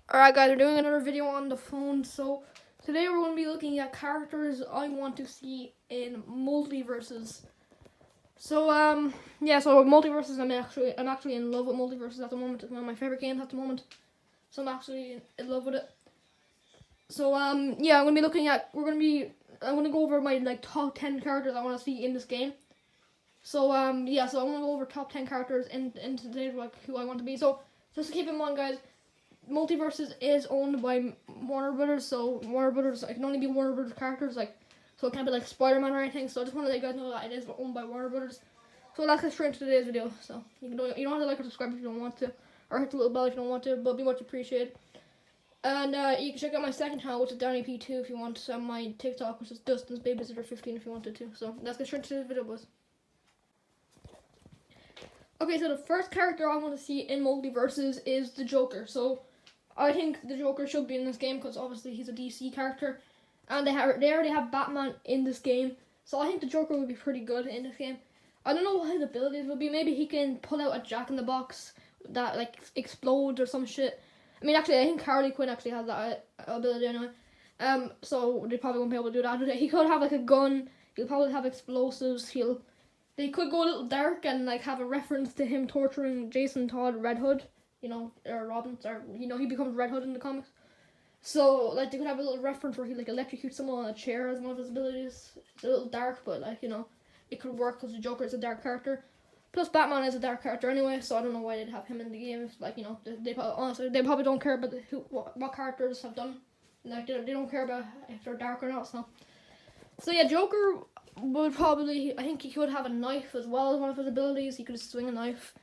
Alright guys, we're doing another video on the phone. So today we're going to be looking at characters I want to see in multiverses. So so multiverses, I'm actually in love with multiverses at the moment. It's one of my favorite games at the moment. So I'm actually in love with it. So I'm going to be looking at I'm going to go over my top 10 characters I want to see in this game. So I'm going to go over top 10 characters in today's who I want to be. So just to keep in mind, guys, Multiverses is owned by Warner Brothers, so Warner Brothers, it can only be Warner Brothers characters, so it can't be like Spider-Man or anything. So I just want to let you guys know that it is owned by Warner Brothers. So let's get straight into today's video. So you don't have to like or subscribe if you don't want to, or hit the little bell if you don't want to, but be much appreciated. And you can check out my second channel, which is DannyP2, if you want. My TikTok, which is Dustin's Babysitter 15, if you wanted to. So let's get straight into today's video, boys. Okay, so the first character I want to see in Multiverses is the Joker. So I think the Joker should be in this game because obviously he's a DC character, and they already have Batman in this game. So I think the Joker would be pretty good in this game. I don't know what his abilities would be. Maybe he can pull out a Jack-in-the-Box that explodes or some shit. I mean, actually, I think Harley Quinn actually has that ability anyway. So they probably won't be able to do that. He could have a gun. He'll probably have explosives. They could go a little dark and have a reference to him torturing Jason Todd Red Hood. Or Robin, or he becomes Red Hood in the comics. So they could have a little reference where he electrocutes someone on a chair as one of his abilities. It's a little dark, but it could work because the Joker is a dark character. Plus Batman is a dark character anyway, so I don't know why they'd have him in the game. They probably don't care about what characters have done. They don't care about if they're dark or not. So yeah, Joker would probably, I think he could have a knife as well as one of his abilities. He could swing a knife.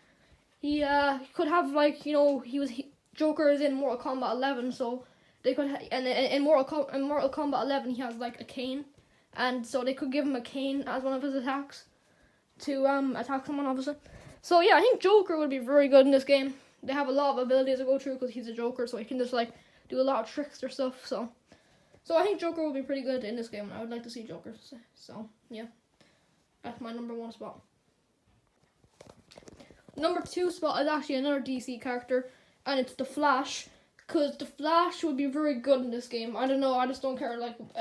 He could have Joker is in Mortal Kombat 11, so they could in Mortal Kombat 11 he has a cane, and so they could give him a cane as one of his attacks to attack someone, obviously. So yeah, I think Joker would be very good in this game. They have a lot of abilities to go through because he's a Joker, so he can just do a lot of tricks or stuff. So I think Joker would be pretty good in this game. I would like to see Joker. So yeah, that's my number one spot. Number 2 spot is actually another DC character, and it's the Flash, because the Flash would be very good in this game. I don't know, I just don't care.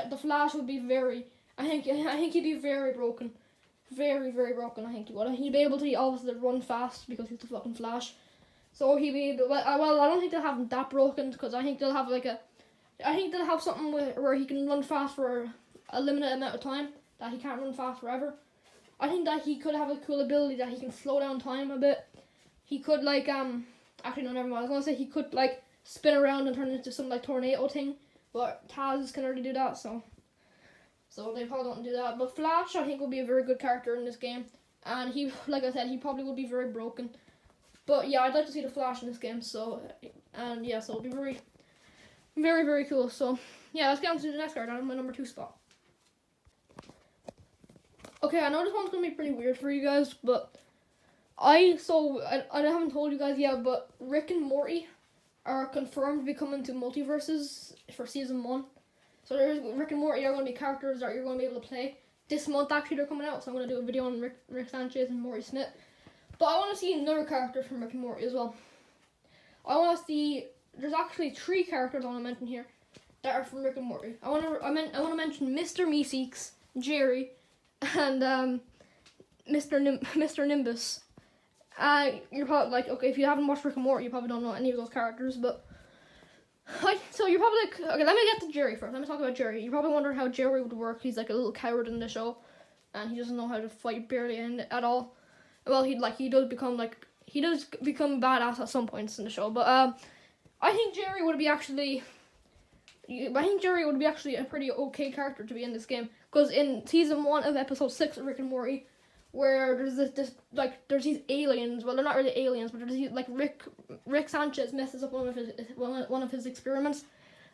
The Flash would be I think he'd be very broken. Very, very broken, I think he would. He'd be able to obviously run fast because he's the fucking Flash. So he'd be, I don't think they'll have him that broken, because I think they'll have something where he can run fast for a limited amount of time, that he can't run fast forever. I think that he could have a cool ability that he can slow down time a bit. He could actually no, never mind. I was gonna say he could spin around and turn into some tornado thing, but Taz can already do that, so they probably don't do that. But Flash, I think, would be a very good character in this game, and he, like I said, he probably would be very broken. But yeah, I'd like to see the Flash in this game. So it'll be very, very, very cool. So yeah, let's get on to the next card. I'm my number 2 spot. Okay, I know this one's gonna be pretty weird for you guys, but I haven't told you guys yet, but Rick and Morty are confirmed to be coming to Multiverses for season 1. So Rick and Morty are going to be characters that you're going to be able to play this month. Actually, they're coming out, so I'm going to do a video on Rick Sanchez and Morty Smith. But I want to see another character from Rick and Morty as well. I want to see. There's actually 3 characters I want to mention here that are from Rick and Morty. I want to mention Mr. Meeseeks, Jerry, and Mr. Nimbus. You're probably okay, if you haven't watched Rick and Morty, you probably don't know any of those characters, but so you're probably okay, let me get to Jerry first. Let me talk about Jerry. You're probably wondering how Jerry would work. He's a little coward in the show, and he doesn't know how to fight barely at all. Well, he does become badass at some points in the show, but I think Jerry would be actually a pretty okay character to be in this game, because in season 1 of episode 6 of Rick and Morty, where there's these aliens. Well, they're not really aliens, but there's these, Rick Sanchez messes up one of his experiments,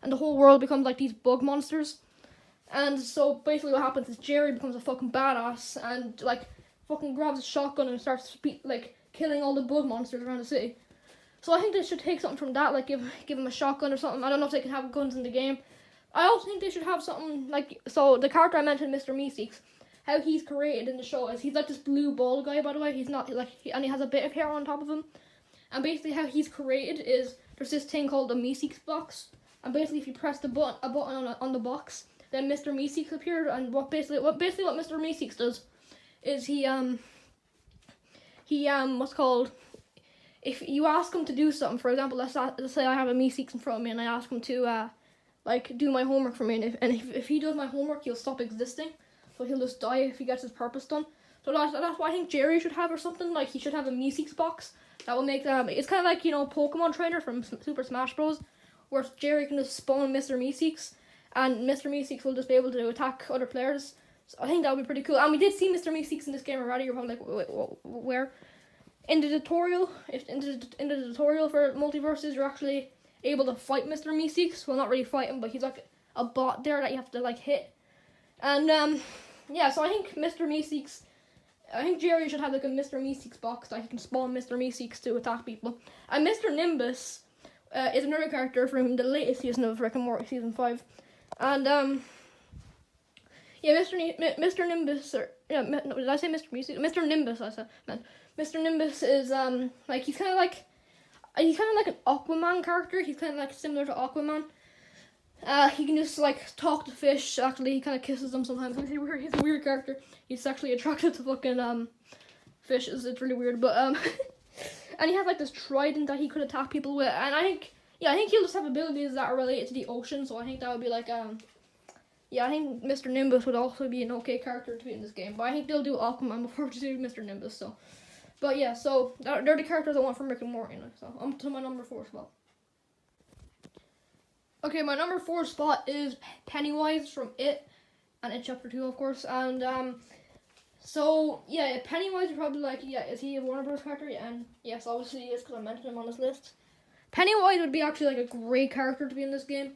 and the whole world becomes these bug monsters. And so basically, what happens is Jerry becomes a fucking badass and fucking grabs a shotgun and starts killing all the bug monsters around the city. So I think they should take something from that, give him a shotgun or something. I don't know if they can have guns in the game. I also think they should have something so the character I mentioned, Mr. Meeseeks, how he's created in the show is he's this blue bald guy, by the way. He's not and he has a bit of hair on top of him. And basically how he's created is there's this thing called the Meeseeks box, and basically if you press a button on the box, then Mr. Meeseeks appeared, and what Mr. Meeseeks does is he what's called, if you ask him to do something, for example, let's say I have a Meeseeks in front of me and I ask him to like do my homework for me, and if he does my homework, he'll stop existing, so he'll just die if he gets his purpose done. So that's what I think Jerry should have, or something. Like, he should have a Meeseeks box that will make it's kind of like, you know, Pokemon Trainer from Super Smash Bros, where Jerry can just spawn Mr. Meeseeks, and Mr. Meeseeks will just be able to attack other players. So I think that would be pretty cool. And we did see Mr. Meeseeks in this game already. You're probably like, wait, where? In the tutorial, in the tutorial for Multiverses, you're actually able to fight Mr. Meeseeks. Well, not really fight him, but he's like a bot there that you have to like hit. And yeah, so I think Jerry should have like a Mr. Meeseeks box that he can spawn Mr. Meeseeks to attack people. And Mr. Nimbus is another character from the latest season of Rick and Morty, season 5. And yeah, Mr. Nimbus, no, did I say Mr. Meeseeks? Mr. Nimbus, I said, man. Mr. Nimbus is like, he's kind of like an Aquaman character. He's kind of like similar to Aquaman. He can just like talk to fish. Actually, he kind of kisses them sometimes. He's a weird character. He's sexually attracted to fucking fishes. It's really weird, but and he has like this trident that he could attack people with. And I think he'll just have abilities that are related to the ocean. So I think that would be like yeah, I think Mr. Nimbus would also be an okay character to be in this game. But I think they'll do Aquaman before they do Mr. Nimbus. So, but yeah, so they're the characters I want from Rick and Morty. So I'm to my number 4 spot. Okay, my number 4 spot is Pennywise from It, and It Chapter 2, of course. And so yeah, Pennywise is probably like, yeah, is he a Warner Bros. Character? Yeah, and yes, obviously he is, because I mentioned him on this list. Pennywise would be actually like a great character to be in this game.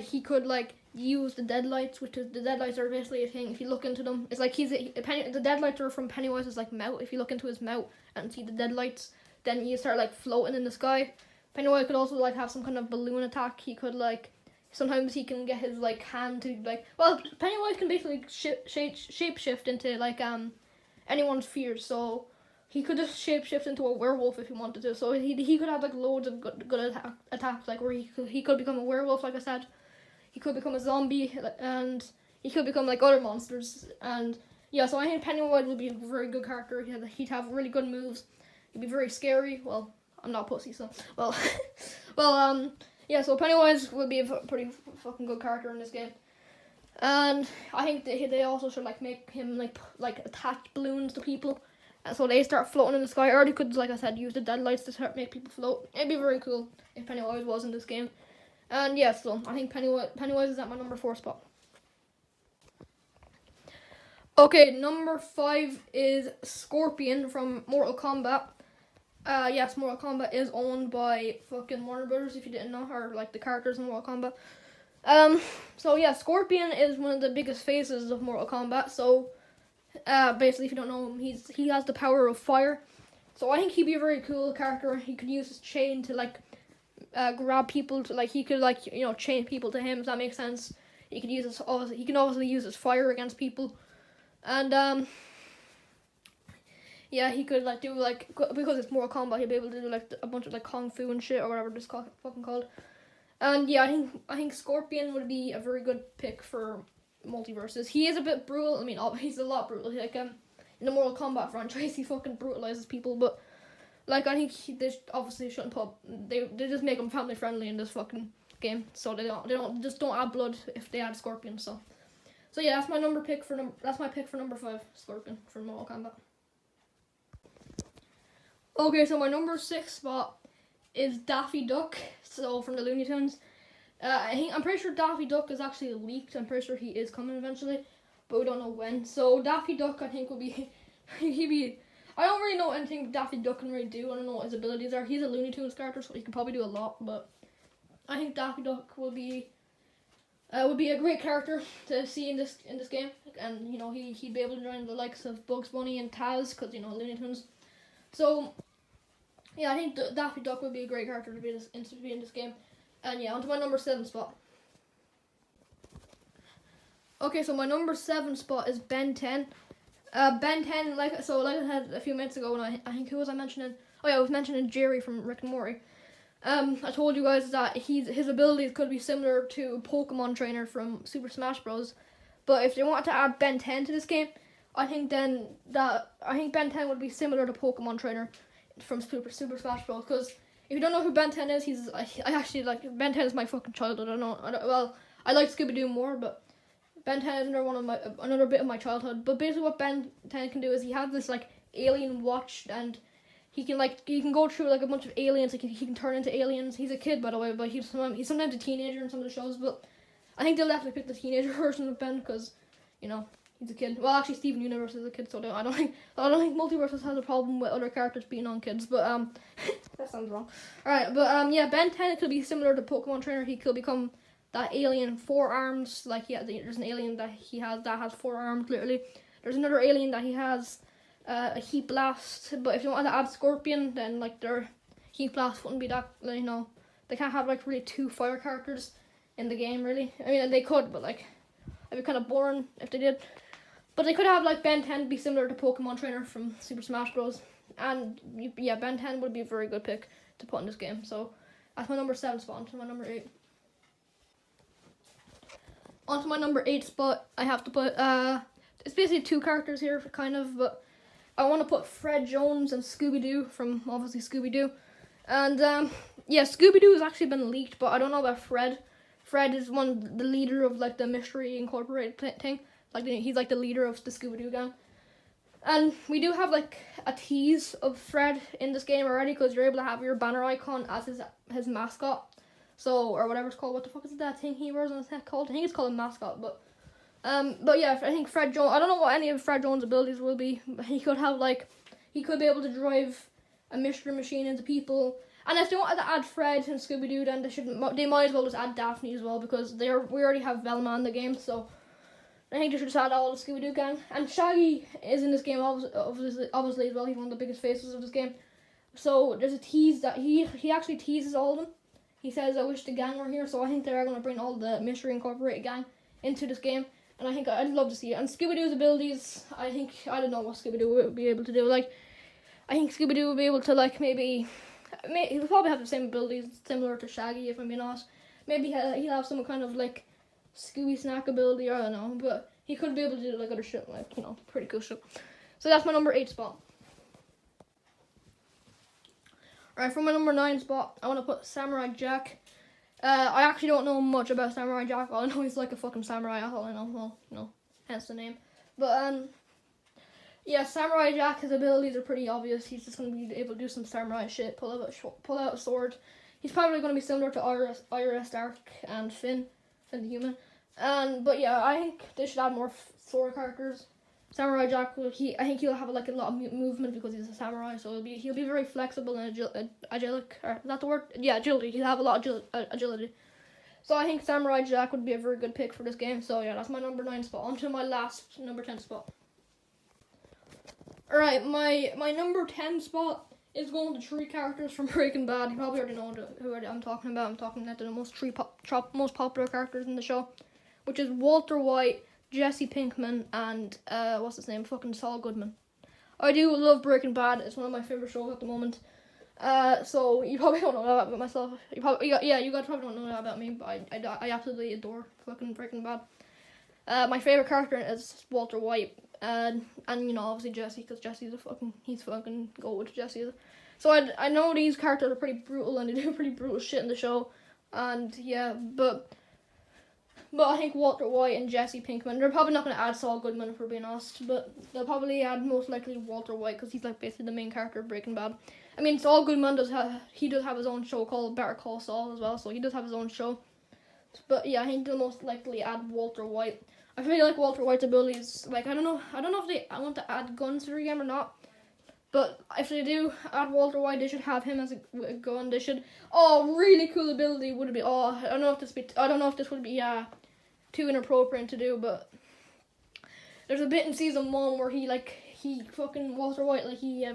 He could like use the deadlights, which is, the deadlights are basically a thing. If you look into them, it's like the deadlights are from Pennywise's like mouth. If you look into his mouth and see the deadlights, then you start like floating in the sky. Pennywise could also like have some kind of balloon attack. He could like, sometimes he can get his like hand to like, well, Pennywise can basically shapeshift into like anyone's fears. So he could just shapeshift into a werewolf if he wanted to. So he could have like loads of good attacks, like where he could become a werewolf, like I said. He could become a zombie, and he could become like other monsters. And yeah, so I think Pennywise would be a very good character. He'd have really good moves. He'd be very scary. Well, I'm not a pussy, so yeah. So Pennywise would be a pretty fucking good character in this game. And I think they also should like make him like attach balloons to people, and so they start floating in the sky. Or they could, like I said, use the deadlights to start make people float. It'd be very cool if Pennywise was in this game. And yeah, so I think Pennywise is at my number 4 spot. Okay, number 5 is Scorpion from Mortal Kombat. Yes, Mortal Kombat is owned by fucking Warner Brothers, if you didn't know, or like the characters in Mortal Kombat. So yeah, Scorpion is one of the biggest faces of Mortal Kombat. So basically, if you don't know him, he has the power of fire. So I think he'd be a very cool character. He could use his chain to like grab people, to like, he could like, you know, chain people to him, if that makes sense. He could use he can obviously use his fire against people. And yeah, he could like do like, because it's Mortal Kombat, he'd be able to do like a bunch of like kung fu and shit, or whatever it's fucking called. And yeah, I think Scorpion would be a very good pick for Multiverses. He is a bit brutal. I mean, he's a lot brutal. Like in the Mortal Kombat franchise, he fucking brutalizes people. But like, I think they obviously shouldn't they just make him family friendly in this fucking game. So they don't add blood if they add Scorpion. So yeah, that's my pick for number 5, Scorpion from Mortal Kombat. Okay, so my number 6 spot is Daffy Duck, so from the Looney Tunes. I'm pretty sure Daffy Duck is actually leaked. I'm pretty sure he is coming eventually, but we don't know when. So Daffy Duck, I think, will be I don't really know anything Daffy Duck can really do. I don't know what his abilities are. He's a Looney Tunes character, so he can probably do a lot, but I think Daffy Duck would be a great character to see in this game. And you know, he'd be able to join the likes of Bugs Bunny and Taz, because, you know, Looney Tunes. So yeah, I think Daffy Duck would be a great character to be in this game. And yeah, onto my number 7 spot. Okay, so my number 7 spot is Ben 10. Ben 10, like I said a few minutes ago, when I think, who was I mentioning? Oh yeah, I was mentioning Jerry from Rick and Morty. I told you guys that his abilities could be similar to Pokemon Trainer from Super Smash Bros. But if they wanted to add Ben 10 to this game, I think Ben 10 would be similar to Pokemon Trainer from Super Smash Bros. Because if you don't know who Ben 10 is, I actually like Ben 10 is my fucking childhood. I like ScoobyDoo more, but Ben 10 is another bit of my childhood. But basically, what Ben 10 can do is he has this like alien watch, and he can go through like a bunch of aliens. He can turn into aliens. He's a kid, by the way, but he's sometimes a teenager in some of the shows. But I think they'll definitely pick the teenager version of Ben because, you know, he's a kid. Well, actually, Steven Universe is a kid, so I don't think Multiversus has a problem with other characters being on kids. But that sounds wrong. All right, but yeah, Ben 10 could be similar to Pokemon Trainer. He could become that alien 4 arms. Like there's an alien that has 4 arms. Literally, there's another alien that he has a heat blast. But if you want to add Scorpion, then like their heat blast wouldn't be that. You know, they can't have like really 2 fire characters in the game. Really, I mean they could, but like it'd be kind of boring if they did. But they could have like Ben 10 be similar to Pokemon Trainer from Super Smash Bros. And yeah, Ben 10 would be a very good pick to put in this game. So that's my number 7 spot. Onto my number 8. Onto my number 8 spot, I have to put it's basically 2 characters here, kind of, but I want to put Fred Jones and ScoobyDoo from obviously ScoobyDoo. And yeah, ScoobyDoo has actually been leaked, but I don't know about Fred. Fred is the leader of like the Mystery Incorporated thing. Like he's like the leader of the ScoobyDoo gang. And we do have like a tease of Fred in this game already, because you're able to have your banner icon as his mascot. So, or whatever it's called. What the fuck is that thing he wears on his head called? I think it's called a mascot. But yeah, I think Fred Jones. I don't know what any of Fred Jones' abilities will be. But he could be able to drive a mystery machine into people. And if they wanted to add Fred and Scooby-Doo, then they might as well just add Daphne as well, because we already have Velma in the game. So I think they should just add all the Scooby-Doo gang. And Shaggy is in this game obviously as well. He's one of the biggest faces of this game. So there's a tease that he actually teases all of them. He says, "I wish the gang were here." So I think they're going to bring all the Mystery Incorporated gang into this game. And I think I'd love to see it. And Scooby-Doo's abilities, I don't know what Scooby-Doo would be able to do. Like, I think Scooby-Doo would be able to, like, he'll probably have the same abilities similar to Shaggy, if I'm being honest. Maybe he'll have some kind of, like, Scooby Snack ability, I don't know. But he could be able to do, like, other shit, like, you know, pretty cool shit. So that's my number 8 spot. Alright, for my number 9 spot, I want to put Samurai Jack. I actually don't know much about Samurai Jack. All I know he's like a fucking samurai. That's all I know. Well, you know, hence the name. But, yeah, Samurai Jack, his abilities are pretty obvious. He's just going to be able to do some samurai shit, pull out a sword. He's probably going to be similar to Iris Dark and Finn the human. But yeah, I think they should add more sword characters. Samurai Jack, I think he'll have like a lot of movement because he's a samurai, so he'll be very flexible and agilic. Or, is that the word? Yeah, agility. He'll have a lot of agility. So I think Samurai Jack would be a very good pick for this game. So yeah, that's my number 9 spot. On to my last number 10 spot. Alright, my number 10 spot is going to 3 characters from Breaking Bad. You probably already know who I'm talking about. I'm talking about the most popular characters in the show, which is Walter White, Jesse Pinkman, and what's his name? Fucking Saul Goodman. I do love Breaking Bad. It's one of my favorite shows at the moment. So you probably don't know that about myself. You guys probably don't know that about me, but I absolutely adore fucking Breaking Bad. My favorite character is Walter White, and you know, obviously Jesse, because he's fucking gold. Jesse. So I know these characters are pretty brutal and they do pretty brutal shit in the show, and yeah, but I think Walter White and Jesse Pinkman, they're probably not going to add Saul Goodman, if we're being honest, but they'll probably add most likely Walter White, because he's like basically the main character of Breaking Bad. I mean, Saul Goodman does have his own show called Better Call Saul as well, so he does have his own show. But yeah, I think they'll most likely add Walter White. I feel like Walter White's abilities, like, I don't know if I want to add guns to the game or not. But if they do add Walter White, they should have him as a gun. They should. Oh, really cool ability would it be? Oh, I don't know if this would be too inappropriate to do, but there's a bit in season 1 where he fucking Walter White, like, he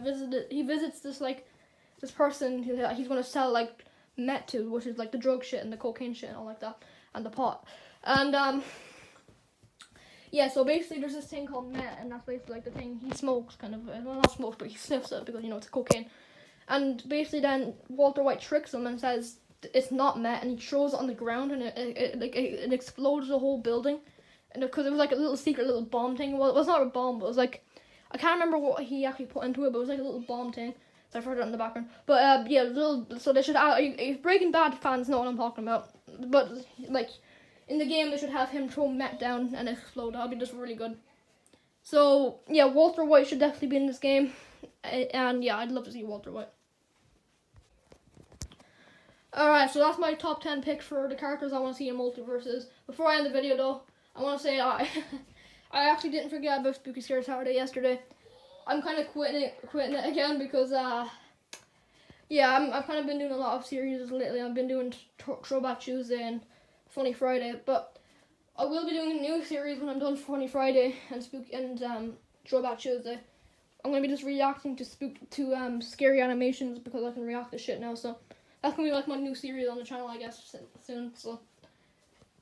visits this person who he's gonna sell like meth to, which is like the drug shit and the cocaine shit and all like that, and the pot, and yeah, so basically there's this thing called meth, and that's basically like the thing he smokes, kind of, well, not smokes, but he sniffs it because, you know, it's cocaine. And basically then Walter White tricks him and says it's not met, and he throws it on the ground, and it explodes the whole building. And because it was like a little secret little bomb thing. Well, it was not a bomb, but it was like, I can't remember what he actually put into it, but it was like a little bomb thing. So I've heard it in the background. But yeah, so they should if Breaking Bad fans know what I'm talking about. But like in the game, they should have him throw Met down and explode. That'll be just really good. So yeah, Walter White should definitely be in this game, and yeah, I'd love to see Walter White. Alright, so that's my top 10 picks for the characters I want to see in multiverses. Before I end the video though, I want to say I actually didn't forget about Spooky Scare Saturday yesterday. I'm kind of quitting it again because yeah, I've kind of been doing a lot of series lately. I've been doing Throwback Tuesday and Funny Friday, but I will be doing a new series when I'm done Funny Friday and Throwback Tuesday. I'm gonna be just reacting to scary animations because I can react to shit now. So that's gonna be like my new series on the channel, I guess, soon.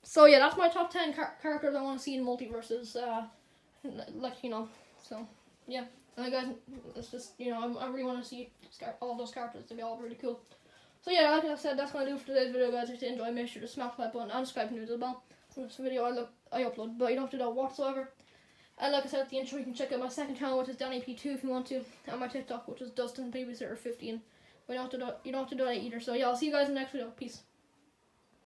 So yeah, that's my top 10 characters I want to see in multiverses. Like, you know, so yeah. And guys, it's just, you know, I really want to see all those characters. They'll be all really cool. So yeah, like I said, that's gonna do for today's video, guys. If you enjoy, make sure to smash the like button and subscribe to the bell. This video I upload, but you don't have to do that whatsoever. And like I said at the intro, you can check out my second channel, which is DannyP2 if you want to, and my TikTok, which is DustinBabysitter15. But you don't have to do that either. So yeah, I'll see you guys in the next video. Peace.